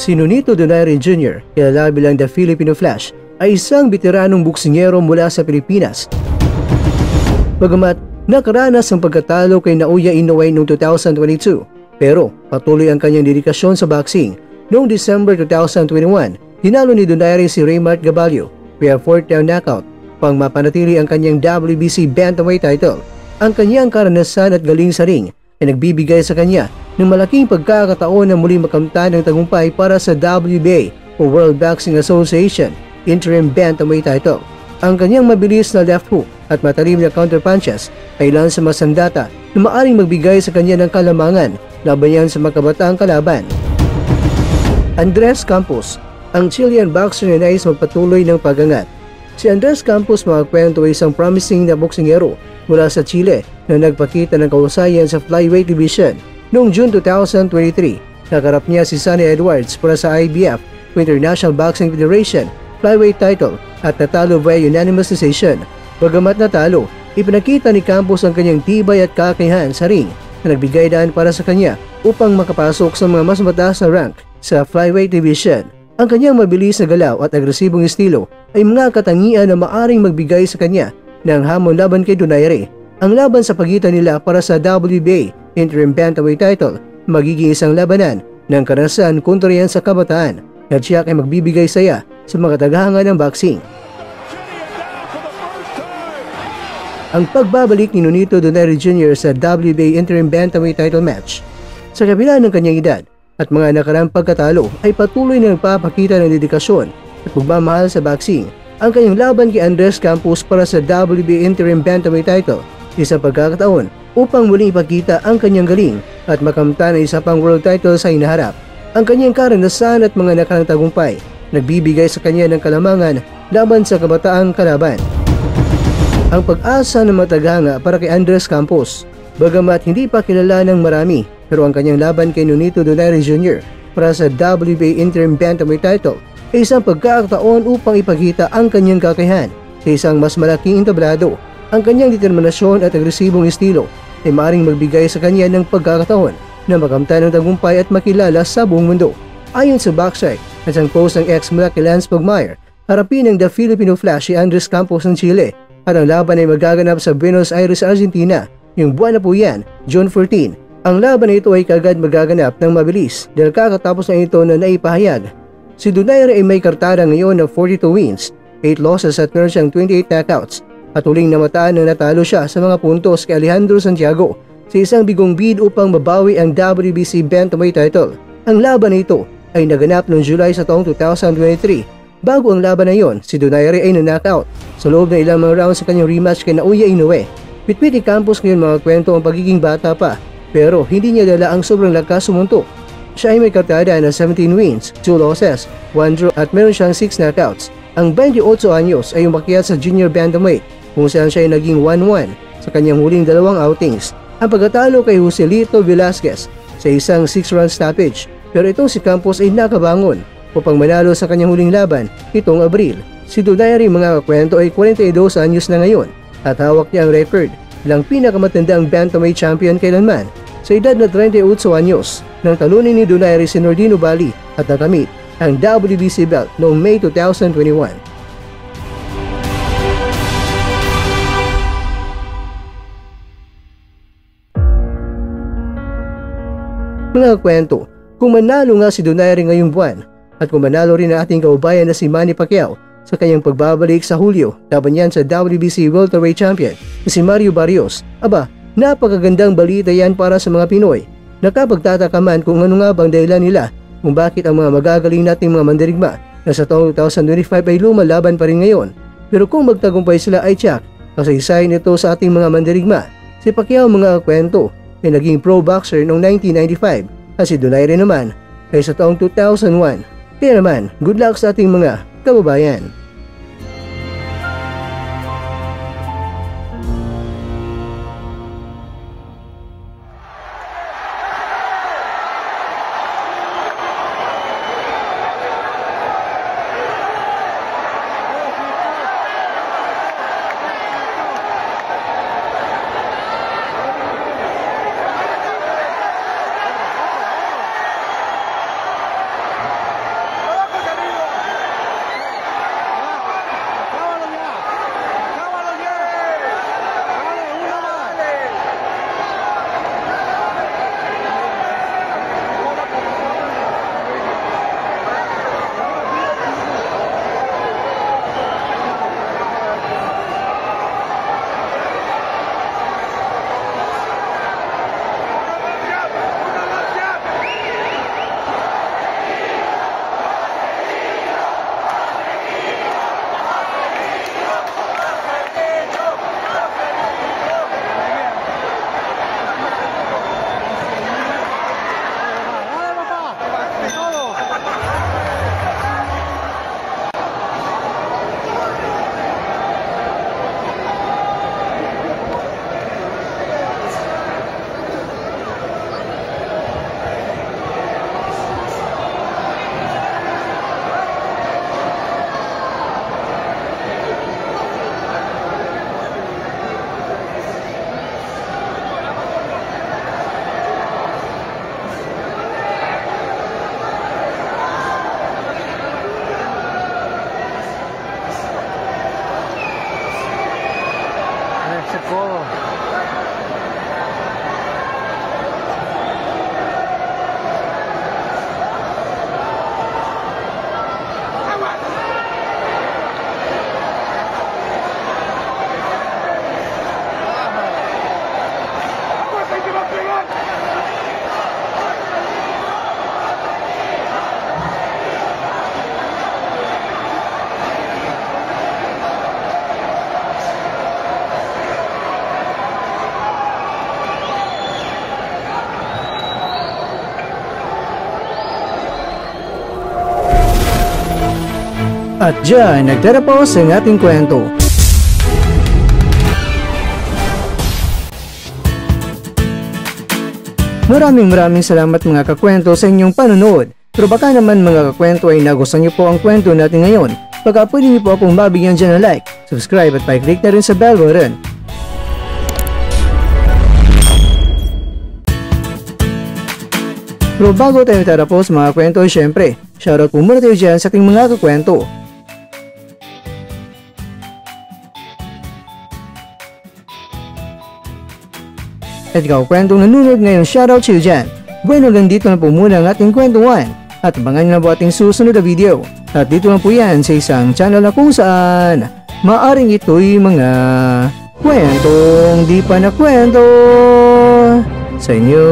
Si Nonito Donaire Jr., kilala bilang The Filipino Flash, ay isang veteranong boksingero mula sa Pilipinas. Bagamat nakaranas ang pagkatalo kay Naoya Inoue noong 2022, pero patuloy ang kanyang dedikasyon sa boxing. Noong December 2021, hinalo ni Donaire si Raymart Gabalio via 4th down knockout pang mapanatili ang kanyang WBC Bantamweight title. Ang kanyang karanasan at galing sa ring ay nagbibigay sa kanya ng malaking pagkakataon na muling makamtan ng tagumpay para sa WBA o World Boxing Association Interim Bantamweight title. Ang kanyang mabilis na left hook at matalim na counter punches ay ilan sa masandata na maaring magbigay sa kanya ng kalamangan laban yan sa makabataang kalaban. Andres Campos, ang Chilean boxer na nais magpatuloy ng pagangat. Si Andres Campos makakwento ay isang promising na boksingero mula sa Chile na nagpakita ng kahusayan sa flyweight division. Noong June 2023, nakarap niya si Sonny Edwards para sa IBF o International Boxing Federation flyweight title at natalo via unanimous decision. Bagamat natalo, ipinakita ni Campos ang kanyang tibay at kakayahan sa ring na nagbigay daan para sa kanya upang makapasok sa mga mas mataas na rank sa flyweight division. Ang kanyang mabilis na galaw at agresibong estilo ay mga katangian na maaring magbigay sa kanya ng hamon laban kay Donaire. Ang laban sa pagitan nila para sa WBA Interim Bantamweight title magiging isang labanan ng karanasan kontra yan sa kabataan na tiyak ay magbibigay saya sa mga tagahanga ng boxing. Ang pagbabalik ni Nonito Donaire Jr. sa WBA Interim Bantamweight title match sa kabila ng kanyang edad at mga nakaraang pagkatalo ay patuloy na nagpapakita ng dedikasyon at pagmamahal sa boxing. Ang kanyang laban kay Andres Campos para sa WBA Interim Bantamweight title isang pagkakataon upang muling ipakita ang kanyang galing at makamtan ng isa pang world title sa hinaharap. Ang kanyang karanasan at mga nakarang tagumpay nagbibigay sa kanya ng kalamangan laban sa kabataang kalaban. Ang pag-asa ng mataganga para kay Andres Campos, bagamat hindi pa kilala ng marami, pero ang kanyang laban kay Nonito Donaire Jr. para sa WBA Interim Bantamweight title ay isang pagkakataon upang ipakita ang kanyang kakayahan sa isang mas malaking entablado. Ang kanyang determinasyon at agresibong estilo ay maaaring magbigay sa kanya ng pagkakataon na makamtan ng tagumpay at makilala sa buong mundo. Ayon sa Boxsite at ang post ng ex mula kay Lance Pugmire, harapin ng The Filipino Flash si Andres Campos ng Chile at ang laban ay magaganap sa Buenos Aires, Argentina. Yung buwan na po yan, June 14. Ang laban na ito ay kagad magaganap ng mabilis dahil kakatapos na ito na naipahayag. Si Donaire ay may kartara ngayon na 42 wins, 8 losses at meron siyang 28 knockouts at huling namataan na natalo siya sa mga puntos kay Alejandro Santiago sa isang bigong bid upang mabawi ang WBC Bantamweight title. Ang laban na ito ay naganap noong July sa taong 2023. Bago ang laban na yon, si Donaire ay na-knockout sa loob ng ilang mga rounds sa kanyang rematch kay Naoya Inoue. Pitpit ni Campos ngayon mga kwento ang pagiging bata pa, pero hindi niya dala ang sobrang lakas sumuntok. Siya ay may kartada na 17 wins, 2 losses, 1 draw at meron siyang 6 knockouts. Ang 28 anyos ay umakyat sa junior bantamweight kung saan siya ay naging 1-1 sa kanyang huling dalawang outings. Ang pagkatalo kay Joselito Velasquez sa isang 6-round stoppage, pero itong si Campos ay nakabangon upang manalo sa kanyang huling laban itong Abril. Si Donaire mga kakwento ay 42 anyos na ngayon at hawak niya ang record bilang pinakamatandang bantamweight champion kailanman. Sa edad na 38 anyos, nang talunin ni Donaire si Nordine Oubaali at nakamit ang WBC belt noong May 2021. Mga kwento, kung manalo nga si Donaire ngayong buwan at kung manalo rin ang ating kaubayan na si Manny Pacquiao sa kanyang pagbabalik sa Hulyo laban yan sa WBC welterweight champion na si Mario Barrios, aba, napakagandang balita yan para sa mga Pinoy. Nakapagtataka man kung ano nga bang dahilan nila kung bakit ang mga magagaling nating mga mandirigma na sa taong 2025 ay lumalaban pa rin ngayon. Pero kung magtagumpay sila ay tiyak, kasaysayan ito sa ating mga mandirigma. Si Pacquiao mga kwento ay naging pro boxer noong 1995 at si Donaire naman ay sa taong 2001. Kaya naman, good luck sa ating mga kababayan. At dyan nagtatapos ang ating kwento. Maraming salamat mga kakwento sa inyong panonood. Pero baka naman mga kakwento ay nagustuhan niyo po ang kwento natin ngayon. Baka pwede niyo po akong mabigyan dyan ng like, subscribe at pa-click na rin sa bell button. Pero bago tayo tatapos mga kwento, syempre, shoutout po muna tayo dyan sa ating mga kakwento. At ikaw kwentong nanonood ngayon, shoutout sa iyo dyan. Bueno, dito na po muna ang ating kwentuhan. At abangan nyo na po ating susunod na video. At dito na po yan sa isang channel na kung saan maaring ito'y mga kwentong di pa na kwento sa inyo.